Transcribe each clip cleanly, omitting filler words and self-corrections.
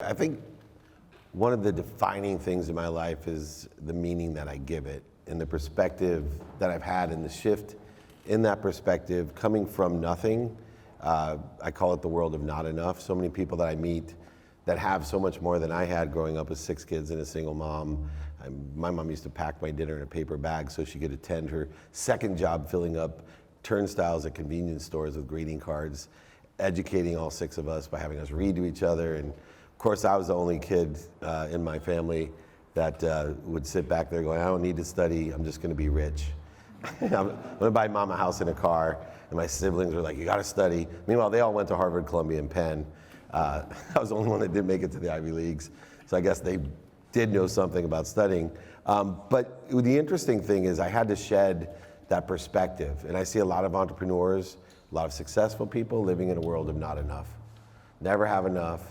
I think one of the defining things in my life is the meaning that I give it and the perspective that I've had and the shift in that perspective coming from nothing. I call it the world of not enough. So many people that I meet that have so much more than I had growing up with 6 kids and a single mom. My mom used to pack my dinner in a paper bag so she could attend her second job filling up turnstiles at convenience stores with greeting cards, educating all 6 of us by having us read to each other. And of course, I was the only kid in my family that would sit back there going, I don't need to study, I'm just gonna be rich. I'm gonna buy mom a house and a car. And my siblings were like, you gotta study. Meanwhile, they all went to Harvard, Columbia, and Penn. I was the only one that didn't make it to the Ivy Leagues. So I guess they did know something about studying. But the interesting thing is I had to shed that perspective. And I see a lot of entrepreneurs, a lot of successful people living in a world of not enough. Never have enough.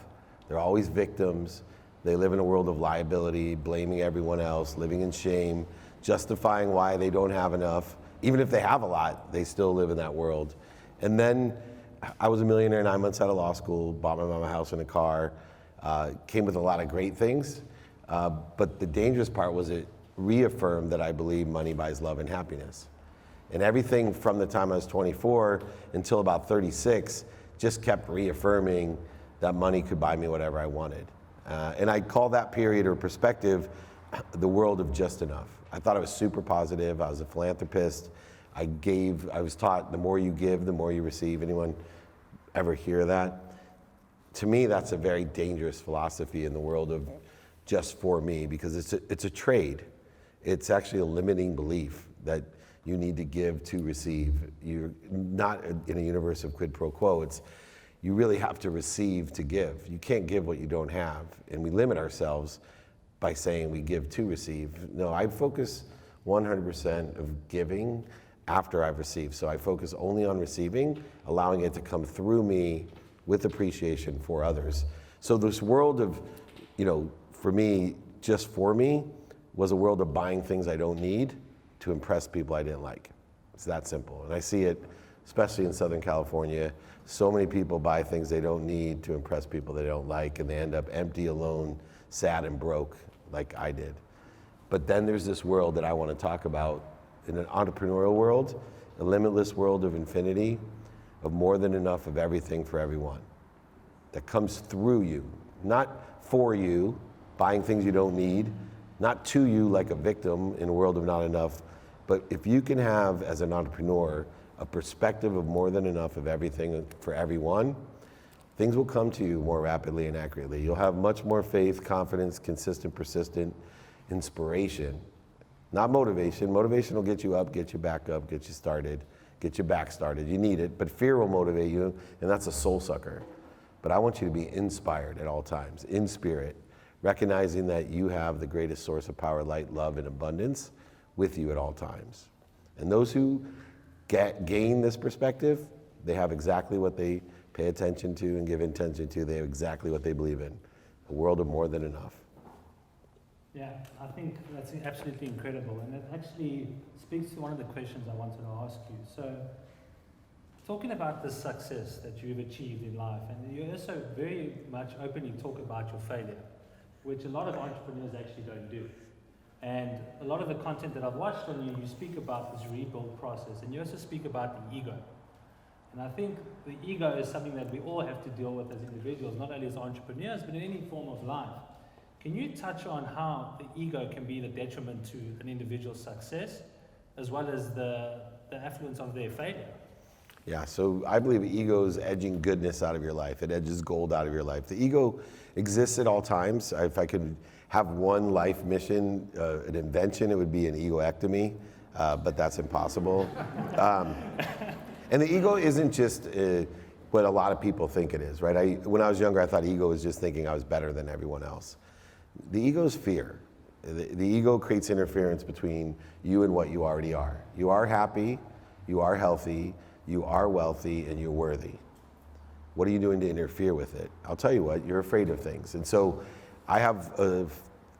They're always victims. They live in a world of liability, blaming everyone else, living in shame, justifying why they don't have enough. Even if they have a lot, they still live in that world. And then I was a millionaire 9 months out of law school, bought my mom a house and a car, came with a lot of great things. But the dangerous part was it reaffirmed that I believe money buys love and happiness. And everything from the time I was 24 until about 36 just kept reaffirming that money could buy me whatever I wanted. And I call that period or perspective the world of just enough. I thought I was super positive. I was a philanthropist. I was taught the more you give, the more you receive. Anyone ever hear that? To me, that's a very dangerous philosophy in the world of just for me, because it's a trade. It's actually a limiting belief that you need to give to receive. You're not in a universe of quid pro quo. You really have to receive to give. You can't give what you don't have. And we limit ourselves by saying we give to receive. No, I focus 100% of giving after I've received. So I focus only on receiving, allowing it to come through me with appreciation for others. So this world of, for me, just for me, was a world of buying things I don't need to impress people I didn't like. It's that simple. And I see it, especially in Southern California. So many people buy things they don't need to impress people they don't like, and they end up empty, alone, sad, and broke, like I did. But then there's this world that I want to talk about in an entrepreneurial world, a limitless world of infinity, of more than enough of everything for everyone that comes through you, not for you, buying things you don't need, not to you like a victim in a world of not enough, but if you can have, as an entrepreneur, a perspective of more than enough of everything for everyone, things will come to you more rapidly and accurately. You'll have much more faith, confidence, consistent, persistent inspiration, not motivation. Motivation will get you up, get you back up, get you started, get you back started. You need it, but fear will motivate you, and that's a soul sucker. But I want you to be inspired at all times, in spirit, recognizing that you have the greatest source of power, light, love, and abundance with you at all times. And those who gain this perspective, they have exactly what they pay attention to and give attention to. They have exactly what they believe in, a world of more than enough. Yeah, I think that's absolutely incredible. And it actually speaks to one of the questions I wanted to ask you. So, talking about the success that you've achieved in life, and you also very much openly talk about your failure, which a lot of entrepreneurs actually don't do. And a lot of the content that I've watched on you, you speak about this rebuild process, and you also speak about the ego. And I think the ego is something that we all have to deal with as individuals, not only as entrepreneurs, but in any form of life. Can you touch on how the ego can be the detriment to an individual's success, as well as the affluence of their failure? Yeah, so I believe ego is edging goodness out of your life. It edges gold out of your life. The ego exists at all times. If I could have one life mission, an invention, it would be an egoectomy, but that's impossible. And the ego isn't just what a lot of people think it is, right? When I was younger, I thought ego was just thinking I was better than everyone else. The ego is fear. The ego creates interference between you and what you already are. You are happy, you are healthy, you are wealthy, and you're worthy. What are you doing to interfere with it? I'll tell you what, you're afraid of things. And so I have a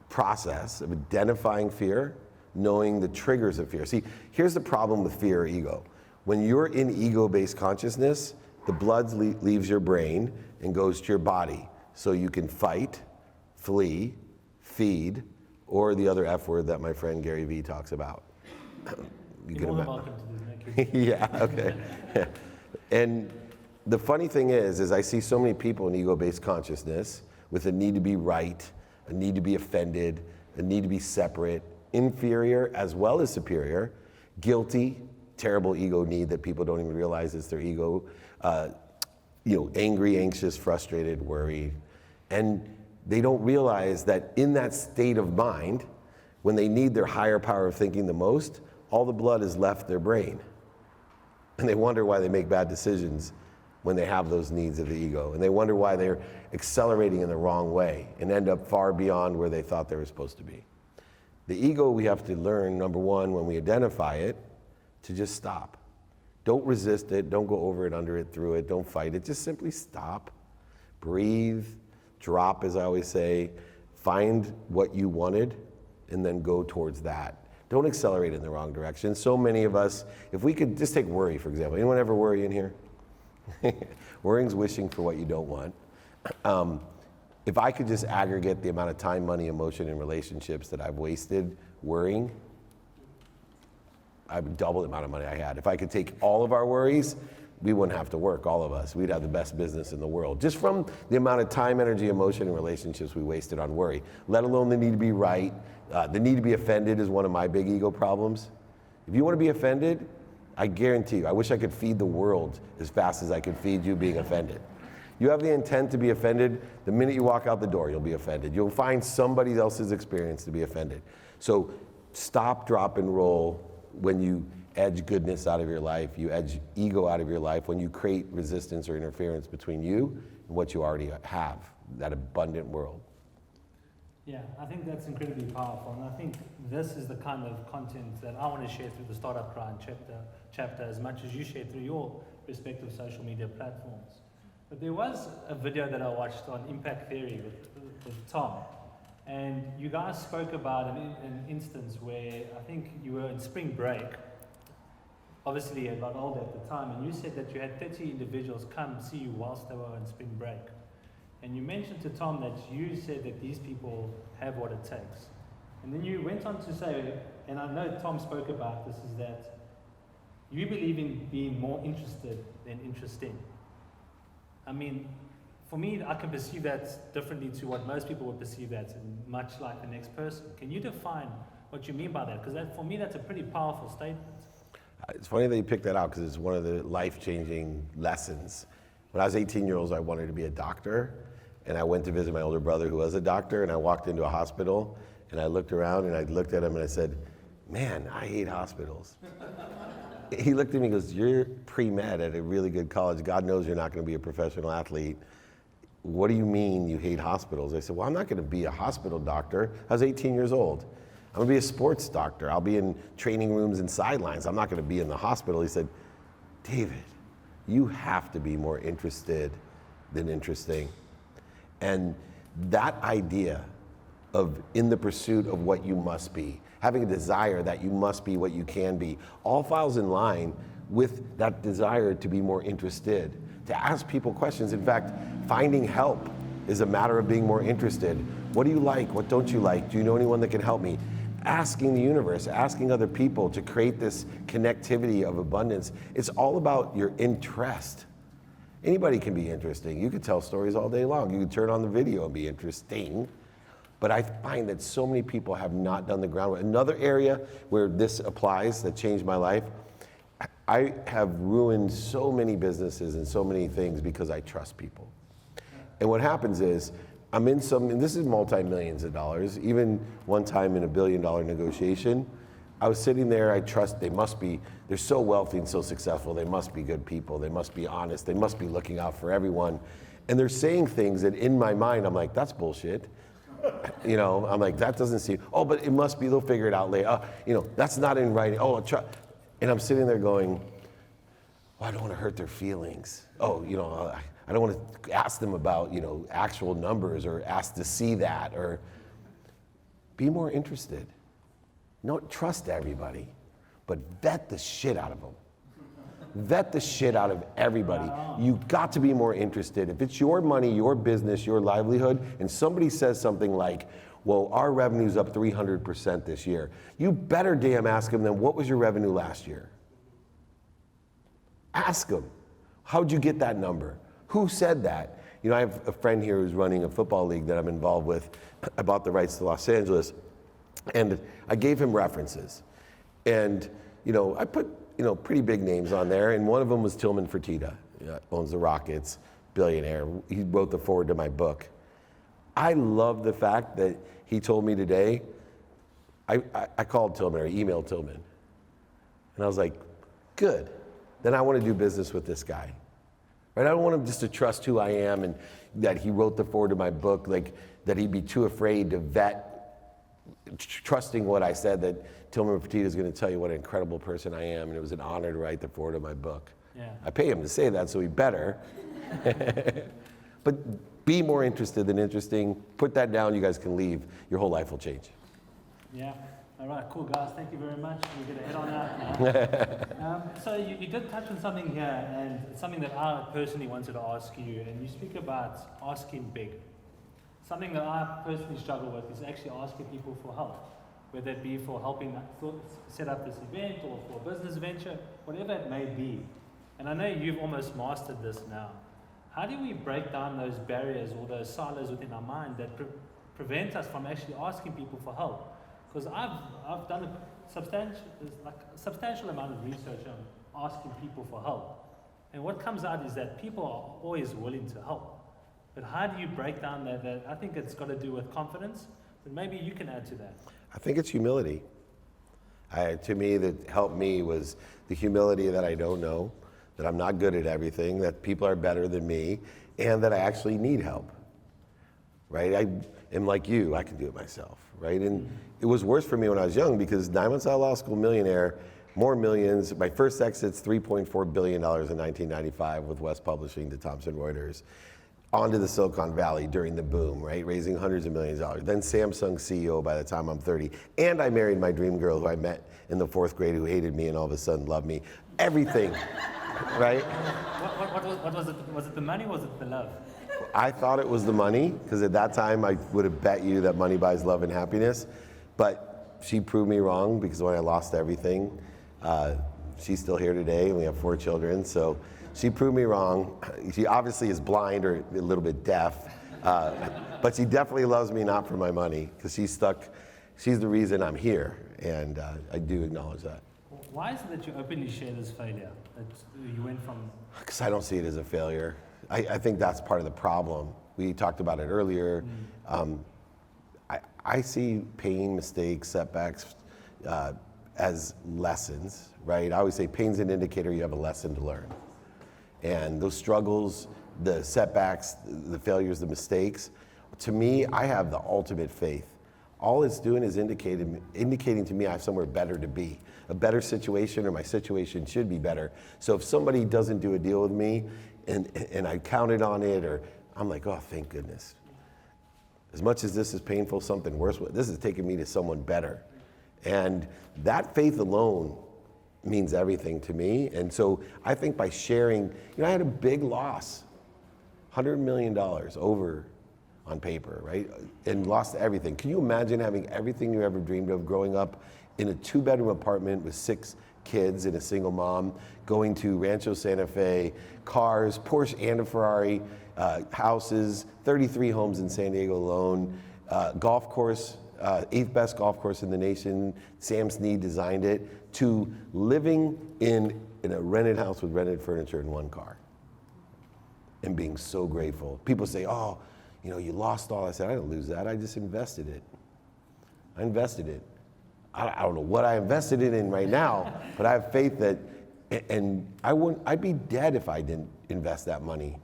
process of identifying fear, knowing the triggers of fear. See, here's the problem with fear or ego. When you're in ego-based consciousness, the blood leaves your brain and goes to your body. so you can fight, flee, feed, or the other F word that my friend Gary Vee talks about. You're more than welcome to this. Yeah, okay. And the funny thing is I see so many people in ego-based consciousness with a need to be right, a need to be offended, a need to be separate, inferior as well as superior, guilty, terrible ego need that people don't even realize is their ego, angry, anxious, frustrated, worried. And they don't realize that in that state of mind, when they need their higher power of thinking the most, all the blood has left their brain. And they wonder why they make bad decisions when they have those needs of the ego. And they wonder why they're accelerating in the wrong way and end up far beyond where they thought they were supposed to be. The ego, we have to learn, number one, when we identify it, to just stop. Don't resist it, don't go over it, under it, through it, don't fight it, just simply stop, breathe, drop, as I always say, find what you wanted, and then go towards that. Don't accelerate in the wrong direction. So many of us, if we could just take worry, for example. Anyone ever worry in here? Worrying's wishing for what you don't want. If I could just aggregate the amount of time, money, emotion, and relationships that I've wasted worrying, I would double the amount of money I had. If I could take all of our worries, we wouldn't have to work, all of us. We'd have the best business in the world. Just from the amount of time, energy, emotion, and relationships we wasted on worry, let alone the need to be right. The need to be offended is one of my big ego problems. If you want to be offended, I guarantee you, I wish I could feed the world as fast as I could feed you being offended. You have the intent to be offended, the minute you walk out the door, you'll be offended. You'll find somebody else's experience to be offended. So stop, drop, and roll when you edge goodness out of your life, you edge ego out of your life, when you create resistance or interference between you and what you already have, that abundant world. Yeah, I think that's incredibly powerful, and I think this is the kind of content that I want to share through the Startup Grind chapter as much as you share through your respective social media platforms. But there was a video that I watched on impact theory with Tom, and you guys spoke about an instance where I think you were in spring break, obviously a lot older at the time, and you said that you had 30 individuals come see you whilst they were on spring break. And you mentioned to Tom that you said that these people have what it takes. And then you went on to say, and I know Tom spoke about this, is that you believe in being more interested than interesting. I mean, for me, I can perceive that differently to what most people would perceive that, and much like the next person. Can you define what you mean by that? Because for me, that's a pretty powerful statement. It's funny that you picked that out because it's one of the life-changing lessons. When I was 18 years old, I wanted to be a doctor, and I went to visit my older brother who was a doctor, and I walked into a hospital, and I looked around, and I looked at him, and I said, man, I hate hospitals. He looked at me and goes, you're pre-med at a really good college. God knows you're not going to be a professional athlete. What do you mean you hate hospitals? I said, well, I'm not going to be a hospital doctor. I was 18 years old. I'm going to be a sports doctor. I'll be in training rooms and sidelines. I'm not going to be in the hospital. He said, David, you have to be more interested than interesting. And that idea of in the pursuit of what you must be, having a desire that you must be what you can be, all falls in line with that desire to be more interested, to ask people questions. In fact, finding help is a matter of being more interested. What do you like? What don't you like? Do you know anyone that can help me? Asking the universe, asking other people to create this connectivity of abundance. It's all about your interest. Anybody can be interesting. You could tell stories all day long. You could turn on the video and be interesting. But I find that so many people have not done the groundwork. Another area where this applies that changed my life, I have ruined so many businesses and so many things because I trust people. And what happens is, I'm in and this is multi-millions of dollars, even one time in $1 billion negotiation, I was sitting there, I trust they're so wealthy and so successful, they must be good people, they must be honest, they must be looking out for everyone. And they're saying things that in my mind, I'm like, that's bullshit. I'm like, that doesn't seem, but it must be, they'll figure it out later. That's not in writing. And I'm sitting there going, I don't want to hurt their feelings. I don't want to ask them about, actual numbers or ask to see that, or be more interested. Don't trust everybody, but vet the shit out of them. vet the shit out of everybody. You got to be more interested. If it's your money, your business, your livelihood, and somebody says something like, well, our revenue's up 300% this year, you better damn ask them then, what was your revenue last year? Ask them, how'd you get that number? Who said that? You know, I have a friend here who's running a football league that I'm involved with. I bought the rights to Los Angeles, and I gave him references. And, you know, I put, you know, pretty big names on there, and one of them was Tillman Fertitta, owns the Rockets, billionaire. He wrote the foreword to my book. I love the fact that he told me today, I called Tillman, or emailed Tillman, and I was like, good, then I want to do business with this guy. Right? I don't want him just to trust who I am and that he wrote the foreword to my book, like that he'd be too afraid to vet, trusting what I said, that Tillman Fertitta is going to tell you what an incredible person I am, and it was an honor to write the foreword of my book. Yeah. I pay him to say that, so he better. But be more interested than interesting. Put that down, you guys can leave. Your whole life will change. Yeah. All right, cool, guys. Thank you very much. We're going to head on out now. So you did touch on something here, and it's something that I personally wanted to ask you, and you speak about asking big. Something that I personally struggle with is actually asking people for help, whether it be for helping set up this event or for a business venture, whatever it may be. And I know you've almost mastered this now. How do we break down those barriers or those silos within our mind that prevent us from actually asking people for help? Because I've done a substantial amount of research on asking people for help. And what comes out is that people are always willing to help. But how do you break down that? I think it's got to do with confidence, but maybe you can add to that. I think it's humility. To me, that helped me was the humility that I don't know, that I'm not good at everything, that people are better than me, and that I actually need help, right? I am like you, I can do it myself, right? And it was worse for me when I was young because 9 months out of law school, millionaire, more millions. My first exit's $3.4 billion in 1995 with West Publishing to Thomson Reuters. Onto the Silicon Valley during the boom, right? Raising hundreds of millions of dollars. Then Samsung CEO by the time I'm 30. And I married my dream girl who I met in the 4th grade who hated me and all of a sudden loved me. Everything, right? What was it? Was it the money or was it the love? I thought it was the money, because at that time I would have bet you that money buys love and happiness. But she proved me wrong, because when I lost everything, she's still here today, and we have 4 children. So she proved me wrong. She obviously is blind or a little bit deaf, but she definitely loves me not for my money, because she's the reason I'm here, and I do acknowledge that. Why is it that you openly share this failure? That you went from... Because I don't see it as a failure. I think that's part of the problem. We talked about it earlier. I see pain, mistakes, setbacks as lessons, right? I always say pain's an indicator you have a lesson to learn. And those struggles, the setbacks, the failures, the mistakes, to me, I have the ultimate faith. All it's doing is indicating to me I have somewhere better to be, a better situation, or my situation should be better. So if somebody doesn't do a deal with me and I counted on it, or I'm like, oh, thank goodness. As much as this is painful, something worse, this is taking me to someone better. And that faith alone means everything to me. And so I think by sharing, I had a big loss, $100 million over on paper, right? And lost everything. Can you imagine having everything you ever dreamed of growing up in a 2-bedroom apartment with 6 kids and a single mom, going to Rancho Santa Fe, cars, Porsche and a Ferrari, houses, 33 homes in San Diego alone, golf course, 8th best golf course in the nation. Sam Snead designed it, to living in a rented house with rented furniture and 1 car, and being so grateful. People say, oh, you lost all. I said, I didn't lose that. I just invested it. I invested it. I don't know what I invested it in right now, but I have faith that, and I'd be dead if I didn't invest that money.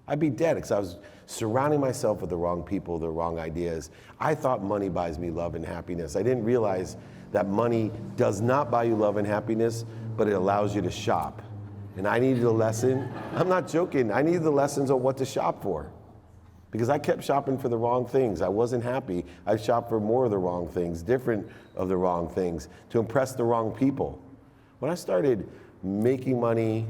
I'd be dead because I was surrounding myself with the wrong people, the wrong ideas. I thought money buys me love and happiness. I didn't realize that money does not buy you love and happiness, but it allows you to shop. And I needed a lesson. I'm not joking. I needed the lessons on what to shop for. Because I kept shopping for the wrong things. I wasn't happy. I shopped for more of the wrong things, different of the wrong things, to impress the wrong people. When I started making money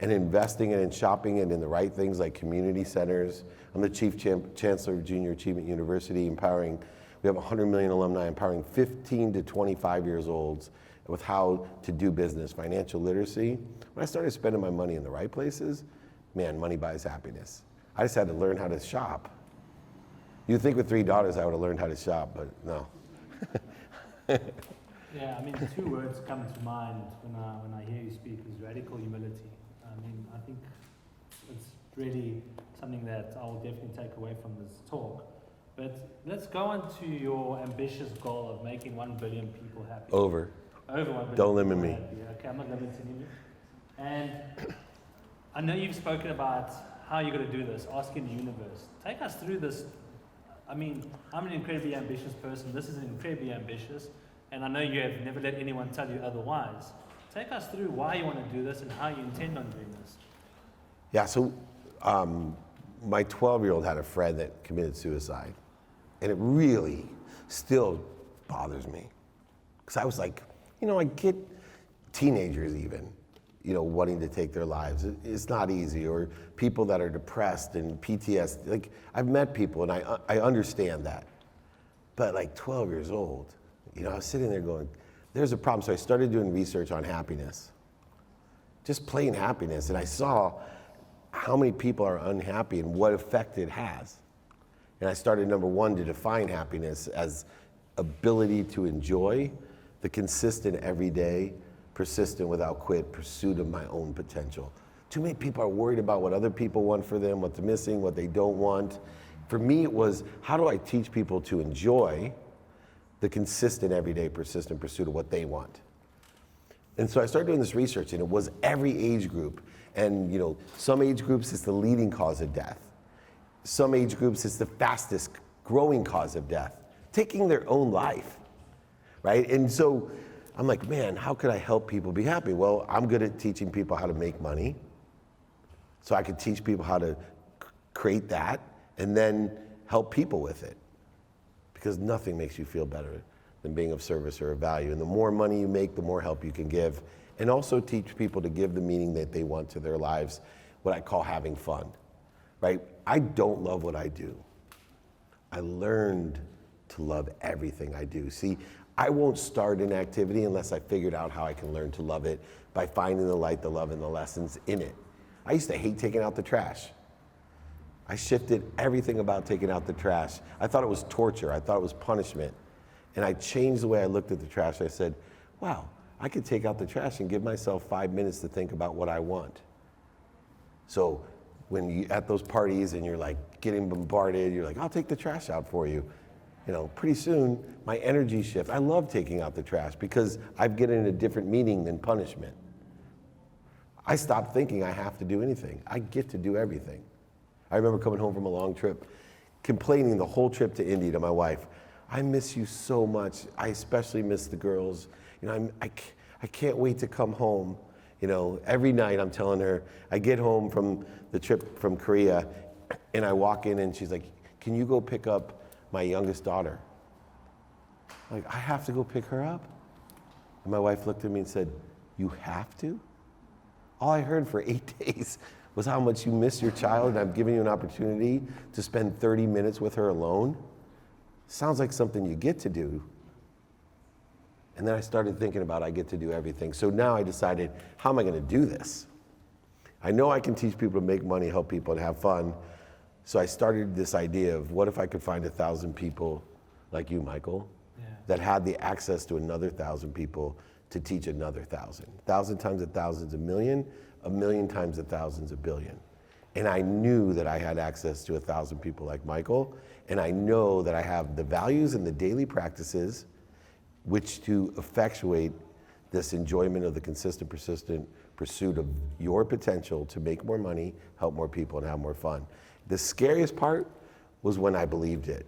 and investing it and shopping it in the right things like community centers. I'm the Chief Chancellor of Junior Achievement University, we have 100 million alumni, empowering 15 to 25 years olds with how to do business, financial literacy. When I started spending my money in the right places, man, money buys happiness. I just had to learn how to shop. You'd think with 3 daughters I would have learned how to shop, but no. Yeah, I mean, 2 words come to mind when I hear you speak is radical humility. I mean, I think it's really something that I will definitely take away from this talk. But let's go on to your ambitious goal of making 1 billion people happy. Over 1 billion. Don't limit me. Happy. Okay, I'm not limiting you. And I know you've spoken about how you're going to do this, asking the universe. Take us through this. I mean, I'm an incredibly ambitious person. This is incredibly ambitious. And I know you have never let anyone tell you otherwise. Take us through why you want to do this and how you intend on doing this. Yeah, so my 12-year-old had a friend that committed suicide. And it really still bothers me. Because I was like, I get teenagers even, wanting to take their lives. It's not easy. Or people that are depressed and PTSD. Like, I've met people and I understand that. But like 12 years old, I was sitting there going, there's a problem. So I started doing research on happiness. Just plain happiness. And I saw how many people are unhappy and what effect it has. And I started, number 1, to define happiness as ability to enjoy the consistent, everyday, persistent, without quit pursuit of my own potential. Too many people are worried about what other people want for them, what's missing, what they don't want. For me, it was, how do I teach people to enjoy the consistent, everyday, persistent pursuit of what they want? And so I started doing this research, and it was every age group. And some age groups, it's the leading cause of death. Some age groups, it's the fastest growing cause of death, taking their own life, right? And so I'm like, man, how could I help people be happy? Well, I'm good at teaching people how to make money. So I could teach people how to create that and then help people with it. Because nothing makes you feel better than being of service or of value. And the more money you make, the more help you can give. And also teach people to give the meaning that they want to their lives, what I call having fun, right? I don't love what I do. I learned to love everything I do. See, I won't start an activity unless I figured out how I can learn to love it by finding the light, the love, and the lessons in it. I used to hate taking out the trash. I shifted everything about taking out the trash. I thought it was torture. I thought it was punishment. And I changed the way I looked at the trash. I said, wow, I could take out the trash and give myself 5 minutes to think about what I want. So when you're at those parties and you're like getting bombarded, you're like, I'll take the trash out for you. Pretty soon my energy shifts. I love taking out the trash because I've given it a different meaning than punishment. I stopped thinking I have to do anything. I get to do everything. I remember coming home from a long trip, complaining the whole trip to Indy to my wife, I miss you so much. I especially miss the girls. I can't wait to come home. Every night I'm telling her, I get home from the trip from Korea and I walk in and she's like, can you go pick up my youngest daughter? I'm like, I have to go pick her up? And my wife looked at me and said, you have to? All I heard for 8 days was how much you miss your child, and I'm giving you an opportunity to spend 30 minutes with her alone. Sounds like something you get to do. And then I started thinking about I get to do everything. So now I decided, how am I going to do this? I know I can teach people to make money, help people, and have fun. So I started this idea of what if I could find 1,000 people like you, Michael, that had the access to another 1,000 people to teach another 1,000. 1,000 times 1,000 is a million times 1,000 is a billion. And I knew that I had access to 1,000 people like Michael, and I know that I have the values and the daily practices which to effectuate this enjoyment of the consistent, persistent pursuit of your potential to make more money, help more people, and have more fun. The scariest part was when I believed it.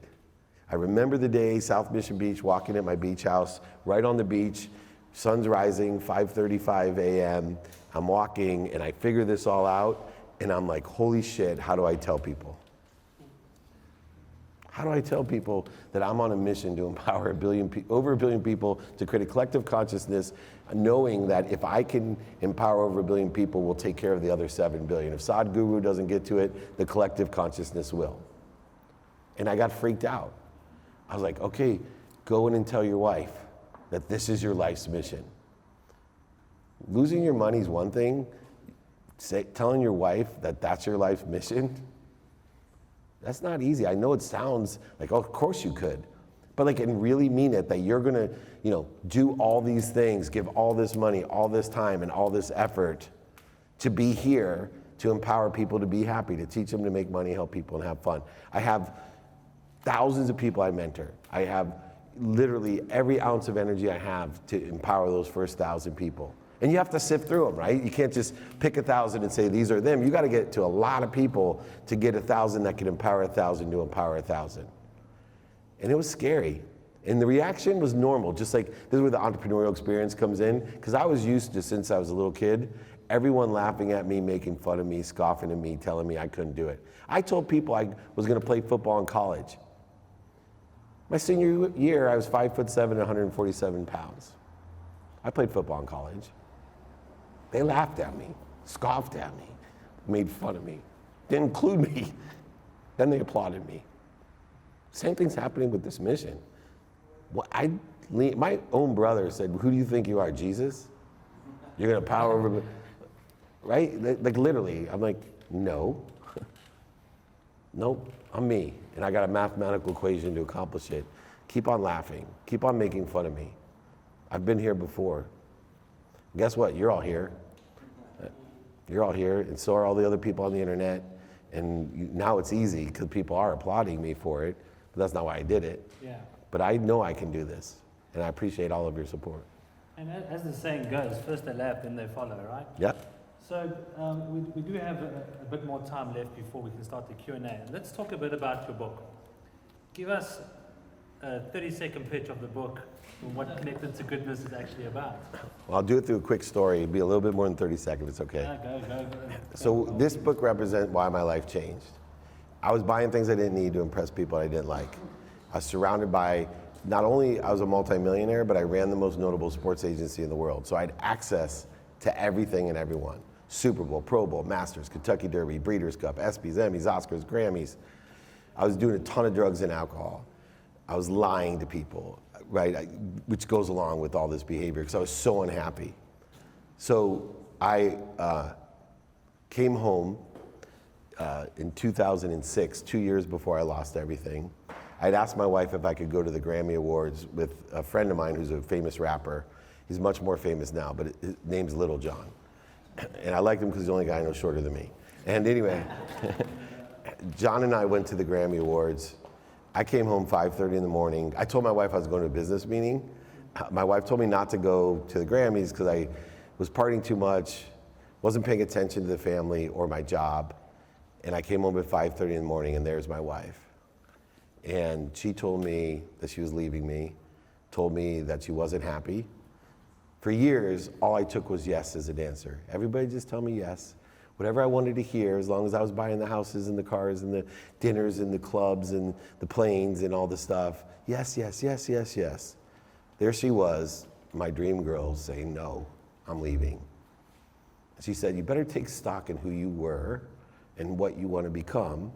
I remember the day, South Mission Beach, walking at my beach house, right on the beach, sun's rising, 5:35 a.m. I'm walking and I figure this all out and I'm like, holy shit, how do I tell people? How do I tell people that I'm on a mission to empower over a billion people to create a collective consciousness, knowing that if I can empower over a billion people, we'll take care of the other 7 billion. If Sadhguru doesn't get to it, the collective consciousness will. And I got freaked out. I was like, okay, go in and tell your wife that this is your life's mission. Losing your money is one thing. Telling your wife that that's your life's mission, that's not easy. I know it sounds like, oh, of course you could. But like, and really mean it, that you're gonna, do all these things, give all this money, all this time, and all this effort to be here, to empower people to be happy, to teach them to make money, help people, and have fun. I have thousands of people I mentor. I have literally every ounce of energy I have to empower those first 1,000 people. And you have to sift through them, right? You can't just pick 1,000 and say, these are them. You got to get to a lot of people to get 1,000 that can empower 1,000 to empower 1,000. And it was scary. And the reaction was normal, just like this is where the entrepreneurial experience comes in, because I was used to, since I was a little kid, everyone laughing at me, making fun of me, scoffing at me, telling me I couldn't do it. I told people I was going to play football in college. My senior year, I was 5'7", 147 pounds. I played football in college. They laughed at me, scoffed at me, made fun of me, didn't include me. Then they applauded me. Same thing's happening with this mission. My own brother said, who do you think you are, Jesus? You're gonna power over me, right? Like literally, I'm like, no. Nope, I'm me, and I got a mathematical equation to accomplish it. Keep on laughing, keep on making fun of me. I've been here before. Guess what? You're all here. You're all here, and so are all the other people on the internet. And now it's easy because people are applauding me for it, but that's not why I did it. Yeah. But I know I can do this, and I appreciate all of your support. And as the saying goes, first they laugh, then they follow, right? Yeah. So we do have a bit more time left before we can start the Q&A. Let's talk a bit about your book. Give us a 30-second pitch of the book and what Connected to Goodness is actually about. Well, I'll do it through a quick story. It'll be a little bit more than 30 seconds, it's okay. Yeah, go. So this book represents why my life changed. I was buying things I didn't need to impress people I didn't like. I was surrounded by, not only I was a multimillionaire, but I ran the most notable sports agency in the world. So I had access to everything and everyone. Super Bowl, Pro Bowl, Masters, Kentucky Derby, Breeders' Cup, ESPYs, Emmys, Oscars, Grammys. I was doing a ton of drugs and alcohol. I was lying to people, right? Which goes along with all this behavior because I was so unhappy. So I came home in 2006, 2 years before I lost everything. I'd asked my wife if I could go to the Grammy Awards with a friend of mine who's a famous rapper. He's much more famous now, but his name's Little John. And I liked him because he's the only guy I know shorter than me. And anyway, John and I went to the Grammy Awards. I came home 5:30 in the morning. I told my wife I was going to a business meeting. My wife told me not to go to the Grammys because I was partying too much, wasn't paying attention to the family or my job. And I came home at 5:30 in the morning, and there's my wife. And she told me that she was leaving me, told me that she wasn't happy. For years, all I took was yes as an answer. Everybody just tell me yes. Whatever I wanted to hear, as long as I was buying the houses and the cars and the dinners and the clubs and the planes and all the stuff. Yes, yes, yes, yes, yes. There she was, my dream girl, saying, no, I'm leaving. She said, you better take stock in who you were and what you want to become,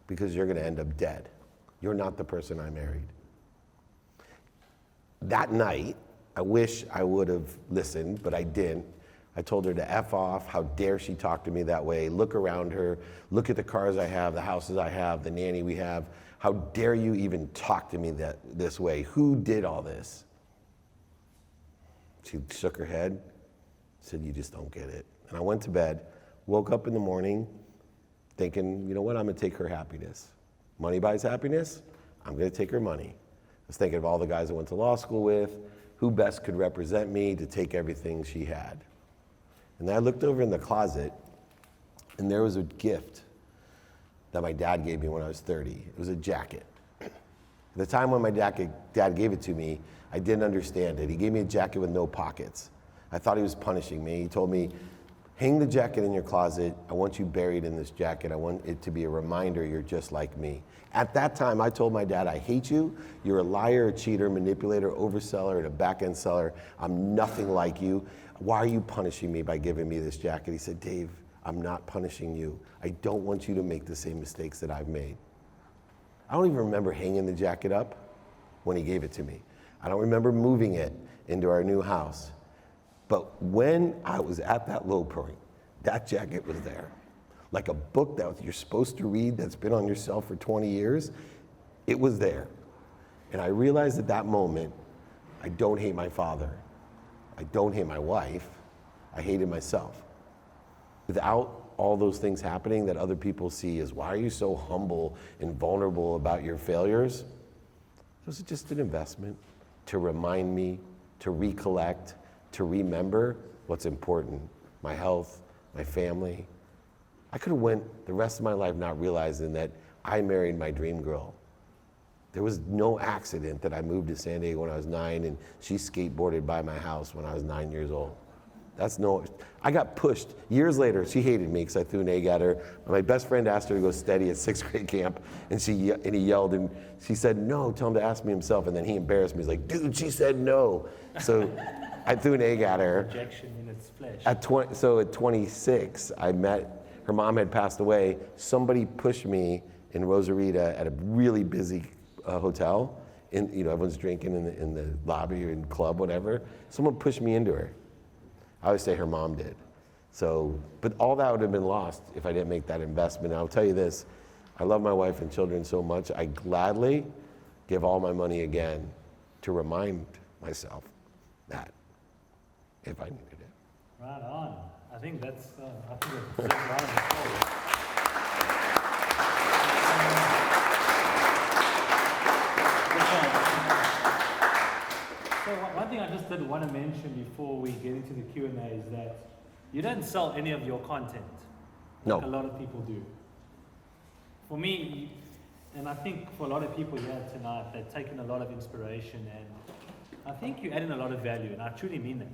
because you're going to end up dead. You're not the person I married. That night, I wish I would have listened, but I didn't. I told her to F off. How dare she talk to me that way? Look around her. Look at the cars I have, the houses I have, the nanny we have. How dare you even talk to me this way? Who did all this? She shook her head, said, you just don't get it. And I went to bed, woke up in the morning thinking, you know what, I'm gonna take her happiness. Money buys happiness, I'm gonna take her money. I was thinking of all the guys I went to law school with, who best could represent me to take everything she had. And then I looked over in the closet, and there was a gift that my dad gave me when I was 30. It was a jacket. At the time when my dad gave it to me, I didn't understand it. He gave me a jacket with no pockets. I thought he was punishing me. He told me, hang the jacket in your closet. I want you buried in this jacket. I want it to be a reminder you're just like me. At that time, I told my dad, I hate you. You're a liar, a cheater, manipulator, overseller, and a back-end seller. I'm nothing like you. Why are you punishing me by giving me this jacket? He said, Dave, I'm not punishing you. I don't want you to make the same mistakes that I've made. I don't even remember hanging the jacket up when he gave it to me. I don't remember moving it into our new house. But when I was at that low point, that jacket was there. Like a book that you're supposed to read that's been on your shelf for 20 years, it was there. And I realized at that moment, I don't hate my father. I don't hate my wife. I hated myself. Without all those things happening that other people see as, why are you so humble and vulnerable about your failures? It was just an investment to remind me, to recollect, to remember what's important, my health, my family. I could have went the rest of my life not realizing that I married my dream girl. There was no accident that I moved to San Diego when I was 9 and she skateboarded by my house when I was 9 years old. I got pushed. Years later, she hated me because I threw an egg at her. My best friend asked her to go steady at 6th grade camp, and he yelled, and she said, no, tell him to ask me himself, and then he embarrassed me. He's like, dude, she said no. So I threw an egg at her. Rejection in its flesh. At 26, I met, her mom had passed away. Somebody pushed me in Rosarita at a really busy hotel. Everyone's drinking in the lobby or in the club, whatever. Someone pushed me into her. I always say her mom did. But all that would have been lost if I didn't make that investment. And I'll tell you this, I love my wife and children so much, I gladly give all my money again to remind myself that if I needed it. Right on. I think that's right on the floor. So one thing I just did want to mention before we get into the Q&A is that you don't sell any of your content like a lot of people do. For me, and I think for a lot of people here tonight, they've taken a lot of inspiration, and I think you add in a lot of value, and I truly mean that.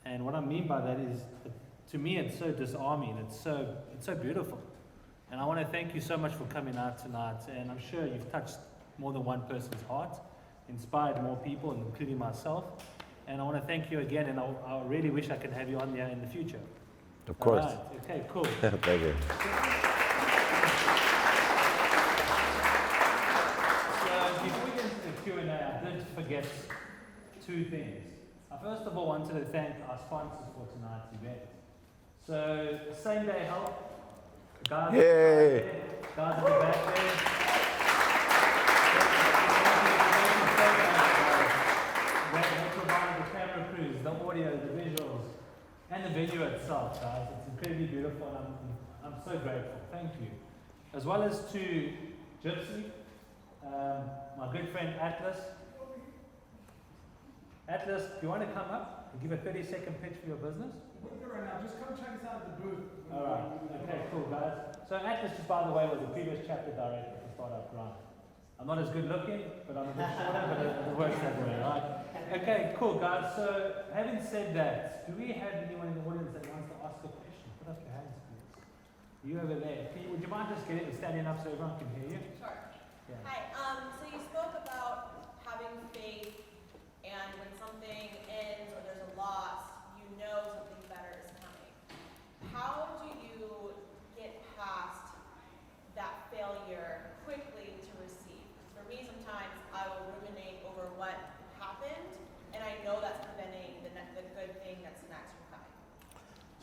And what I mean by that is, to me, it's so disarming, it's so beautiful. And I want to thank you so much for coming out tonight, and I'm sure you've touched more than one person's heart, inspired more people, including myself. And I want to thank you again, and I really wish I could have you on there in the future. Of course. All right. Okay, cool. Thank you. So before we get into the Q&A, I did forget two things. I first of all wanted to thank our sponsors for tonight's event. So, Same Day Help, guys, Yay. Guys at the back there. They provided the camera crews, the audio, the visuals, and the venue itself, guys. It's incredibly beautiful, and I'm so grateful. Thank you. As well as to Gypsy, my good friend Atlas. Atlas, do you want to come up and give a 30-second pitch for your business? Right now, just come check us out at the booth. All right. Okay, cool, guys. So Atlas, just by the way, was the previous chapter director for Startup Grind. I'm not as good looking, but I'm a bit shorter, but it works that way, right? Okay, cool, guys. So having said that, do we have anyone in the audience that wants to ask a question? Put up your hands, please. You over there. Would you mind just standing up so everyone can hear you? Sure. Yeah. Hi. So you spoke about having faith, and when something ends or there's a loss, you know something better is coming. How do you get past that failure quickly to receive? For me, sometimes I will ruminate over what happened, and I know that's preventing the good thing that's next from coming.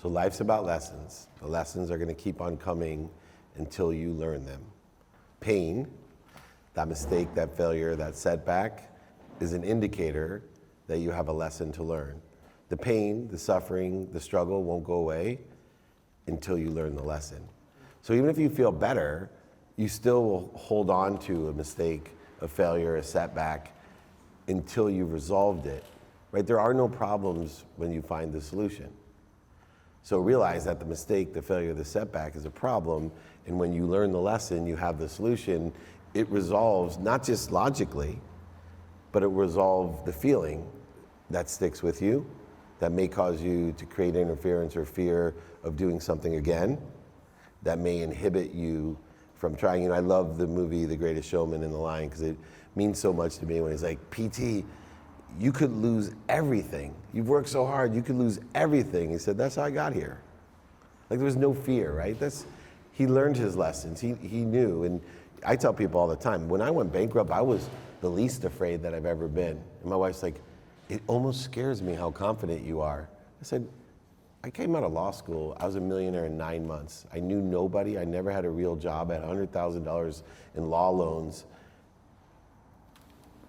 So life's about lessons. The lessons are going to keep on coming until you learn them. Pain, that mistake, that failure, that setback, is an indicator that you have a lesson to learn. The pain, the suffering, the struggle won't go away until you learn the lesson. So even if you feel better, you still will hold on to a mistake, a failure, a setback until you've resolved it, right? There are no problems when you find the solution. So realize that the mistake, the failure, the setback is a problem, and when you learn the lesson, you have the solution, it resolves not just logically, but it resolves the feeling that sticks with you, that may cause you to create interference or fear of doing something again, that may inhibit you from trying. You know, I love the movie The Greatest Showman in the line because it means so much to me when he's like, PT, you could lose everything. You've worked so hard, you could lose everything. He said, that's how I got here. Like there was no fear, right? He learned his lessons, he knew. And I tell people all the time, when I went bankrupt, I was the least afraid that I've ever been. And my wife's like, it almost scares me how confident you are. I said, I came out of law school, I was a millionaire in 9 months. I knew nobody, I never had a real job, I had $100,000 in law loans.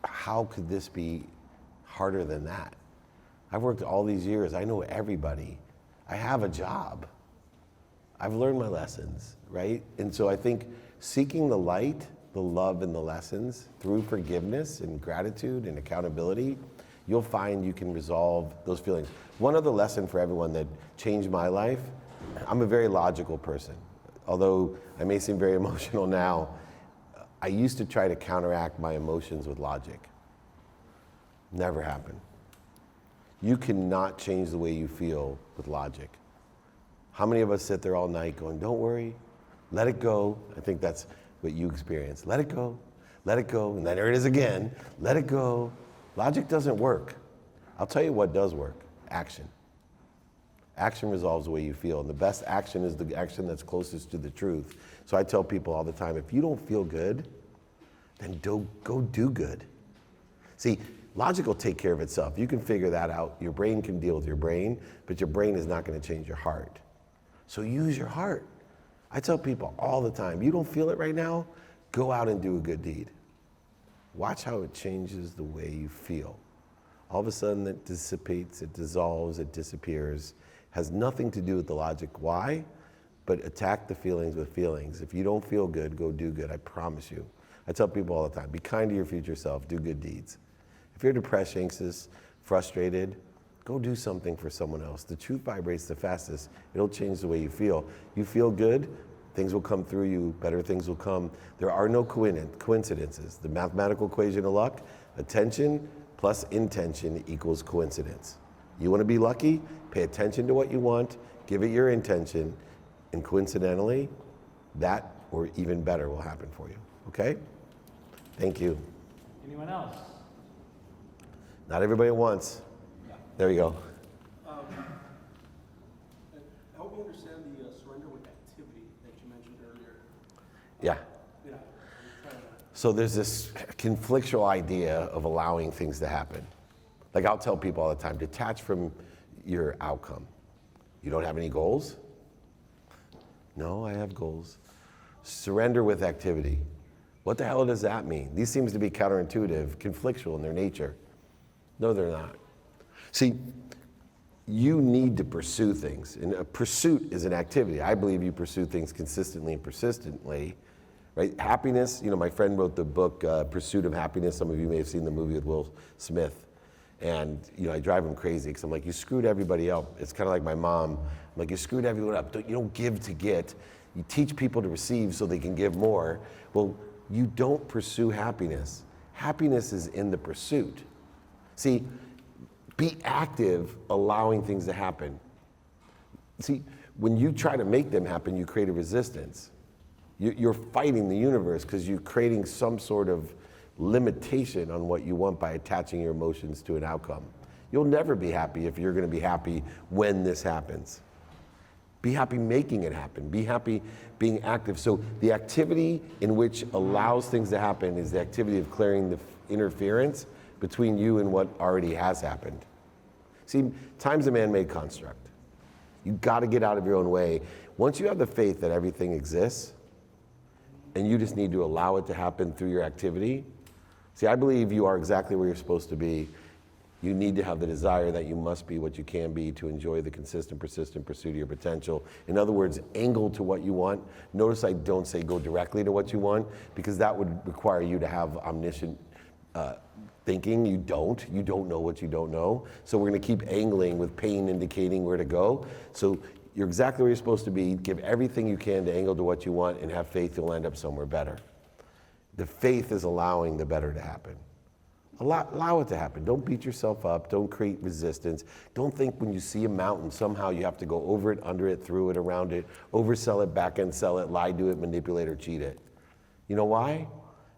How could this be harder than that? I've worked all these years, I know everybody. I have a job. I've learned my lessons, right? And so I think seeking the light, the love and the lessons through forgiveness and gratitude and accountability, you'll find you can resolve those feelings. One other lesson for everyone that changed my life, I'm a very logical person. Although I may seem very emotional now, I used to try to counteract my emotions with logic. Never happened. You cannot change the way you feel with logic. How many of us sit there all night going, don't worry, let it go? I think that's what you experience. Let it go, and then there it is again, let it go. Logic doesn't work. I'll tell you what does work, action. Action resolves the way you feel, and the best action is the action that's closest to the truth. So I tell people all the time, if you don't feel good, then go do good. See, logic will take care of itself. You can figure that out. Your brain can deal with your brain, but your brain is not going to change your heart. So use your heart. I tell people all the time, you don't feel it right now, go out and do a good deed. Watch how it changes the way you feel. All of a sudden it dissipates, it dissolves, it disappears. Has nothing to do with the logic. Why? But attack the feelings with feelings. If you don't feel good, go do good, I promise you. I tell people all the time, be kind to your future self, do good deeds. If you're depressed, anxious, frustrated, go do something for someone else. The truth vibrates the fastest. It'll change the way you feel. You feel good, things will come through you, better things will come. There are no coincidences. The mathematical equation of luck, attention plus intention equals coincidence. You want to be lucky? Pay attention to what you want, give it your intention, and coincidentally, that or even better will happen for you. Okay? Thank you. Anyone else? Not everybody at once. There you go. Help me understand the surrender with activity that you mentioned earlier. Yeah. Yeah. So there's this conflictual idea of allowing things to happen. Like I'll tell people all the time, detach from your outcome. You don't have any goals? No, I have goals. Surrender with activity. What the hell does that mean? These seems to be counterintuitive, conflictual in their nature. No, they're not. See, you need to pursue things, and a pursuit is an activity. I believe you pursue things consistently and persistently, right? Happiness, my friend wrote the book, Pursuit of Happiness. Some of you may have seen the movie with Will Smith. And, I drive him crazy because I'm like, you screwed everybody up. It's kind of like my mom. I'm like, you screwed everyone up. You don't give to get. You teach people to receive so they can give more. Well, you don't pursue happiness. Happiness is in the pursuit. See, be active allowing things to happen. See, when you try to make them happen, you create a resistance. You're fighting the universe because you're creating some sort of limitation on what you want by attaching your emotions to an outcome. You'll never be happy if you're going to be happy when this happens. Be happy making it happen. Be happy being active. So the activity in which allows things to happen is the activity of clearing the interference between you and what already has happened. See, time's a man-made construct. You've got to get out of your own way. Once you have the faith that everything exists, and you just need to allow it to happen through your activity, see, I believe you are exactly where you're supposed to be. You need to have the desire that you must be what you can be to enjoy the consistent, persistent pursuit of your potential. In other words, angle to what you want. Notice I don't say go directly to what you want, because that would require you to have omniscient thinking. You don't know what you don't know. So we're going to keep angling with pain indicating where to go. So you're exactly where you're supposed to be. Give everything you can to angle to what you want and have faith you'll end up somewhere better. The faith is allowing the better to happen. Allow it to happen. Don't beat yourself up. Don't create resistance. Don't think when you see a mountain, somehow you have to go over it, under it, through it, around it, oversell it, back end sell it, lie to it, manipulate or cheat it. You know why?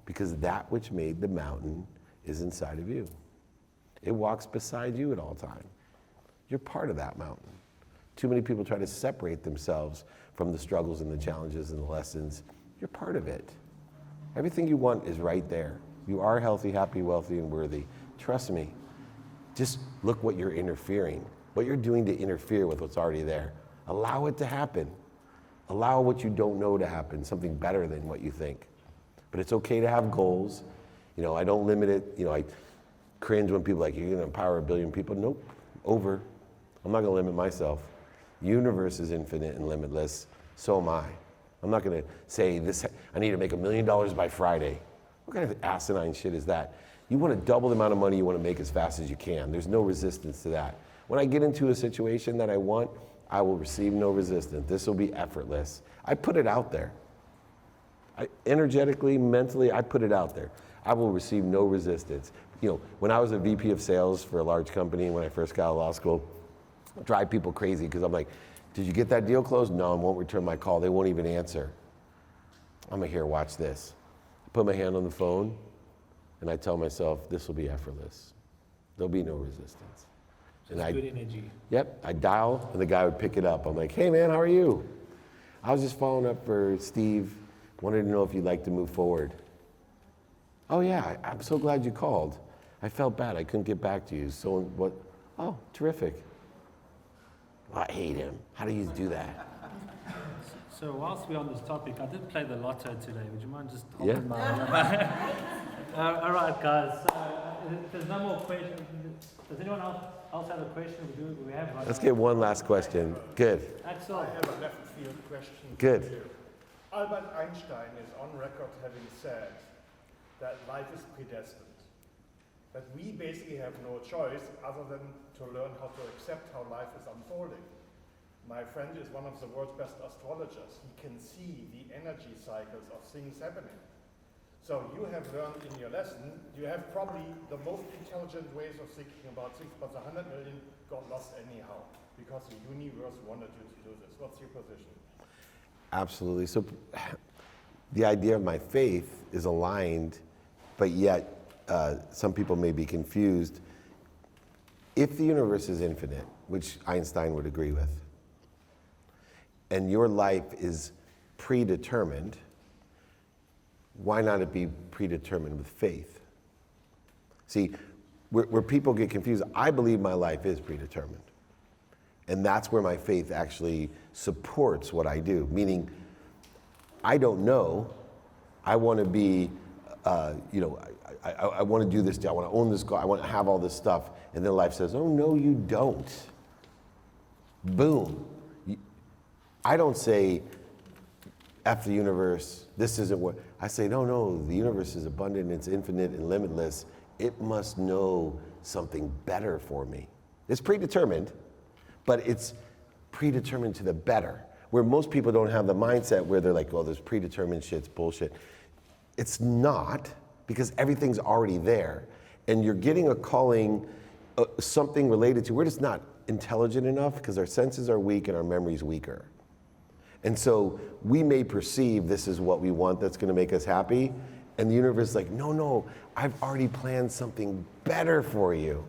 Because that which made the mountain is inside of you. It walks beside you at all times. You're part of that mountain. Too many people try to separate themselves from the struggles and the challenges and the lessons. You're part of it. Everything you want is right there. You are healthy, happy, wealthy, and worthy. Trust me. Just look what you're interfering, what you're doing to interfere with what's already there. Allow it to happen. Allow what you don't know to happen, something better than what you think. But it's okay to have goals. You know, I don't limit it. You know, I cringe when people are like, you're going to empower 1 billion people. Nope, over. I'm not going to limit myself. The universe is infinite and limitless. So am I. I'm not going to say this. I need to make $1 million by Friday. What kind of asinine shit is that? You want to double the amount of money you want to make as fast as you can. There's no resistance to that. When I get into a situation that I want, I will receive no resistance. This will be effortless. I put it out there. Energetically, mentally, I put it out there. I will receive no resistance. You know, when I was a VP of sales for a large company, when I first got out of law school, I drive people crazy because I'm like, did you get that deal closed? No, I won't return my call. They won't even answer. I'm like, here, watch this. I put my hand on the phone and I tell myself, this will be effortless. There'll be no resistance. Just good energy. Yep, I dial and the guy would pick it up. I'm like, hey man, how are you? I was just following up for Steve. Wanted to know if you'd like to move forward. Oh yeah, I'm so glad you called. I felt bad, I couldn't get back to you. So what? Oh, terrific. Well, I hate him. How do you do that? So whilst we're on this topic, I did play the lotto today. Would you mind just Yeah. holding my all right, guys. So, if there's no more questions. Does anyone else have a question? We have one. Let's get one last question. Good. Axel. I have a left field question. Good. For you. Albert Einstein is on record having said that life is predestined. That we basically have no choice other than to learn how to accept how life is unfolding. My friend is one of the world's best astrologers. He can see the energy cycles of things happening. So you have learned in your lesson, you have probably the most intelligent ways of thinking about things, but the 100 million got lost anyhow because the universe wanted you to do this. What's your position? Absolutely. So the idea of my faith is aligned, but yet some people may be confused. If the universe is infinite, which Einstein would agree with, and your life is predetermined, why not it be predetermined with faith? See, where people get confused, I believe my life is predetermined. And that's where my faith actually supports what I do. Meaning, I don't know. I want to be, I want to do this. I want to own this car. I want to have all this stuff. And then life says, oh, no, you don't. Boom. I don't say, F the universe, this isn't what. I say, no, the universe is abundant, it's infinite and limitless. It must know something better for me. It's predetermined. But it's predetermined to the better. Where most people don't have the mindset where they're like, oh, there's predetermined shit's bullshit. It's not, because everything's already there. And you're getting a calling, something related to, we're just not intelligent enough because our senses are weak and our memory's weaker. And so we may perceive this is what we want that's gonna make us happy. And the universe is like, no, I've already planned something better for you.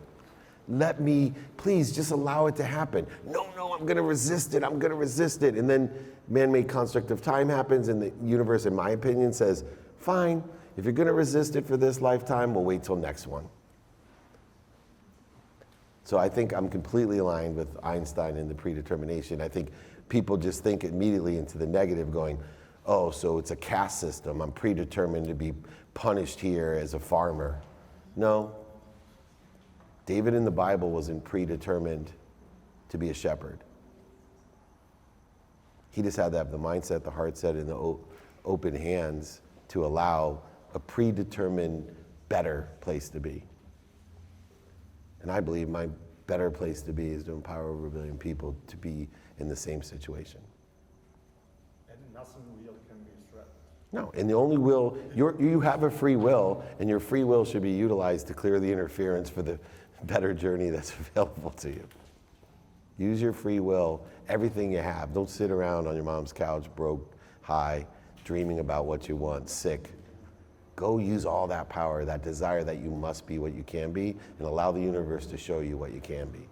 Let me, please just allow it to happen. No, I'm gonna resist it, And then man-made construct of time happens and the universe, in my opinion, says, fine, if you're gonna resist it for this lifetime, we'll wait till next one. So I think I'm completely aligned with Einstein in the predetermination. I think people just think immediately into the negative going, oh, so it's a caste system. I'm predetermined to be punished here as a farmer. No. David in the Bible wasn't predetermined to be a shepherd. He just had to have the mindset, the heart set, and the open hands to allow a predetermined better place to be. And I believe my better place to be is to empower over 1 billion people to be in the same situation. And nothing real can be threatened. No, and the only will, you have a free will, and your free will should be utilized to clear the interference for the better journey that's available to you. Use your free will, everything you have. Don't sit around on your mom's couch, broke, high, dreaming about what you want, sick. Go use all that power, that desire that you must be what you can be, and allow the universe to show you what you can be.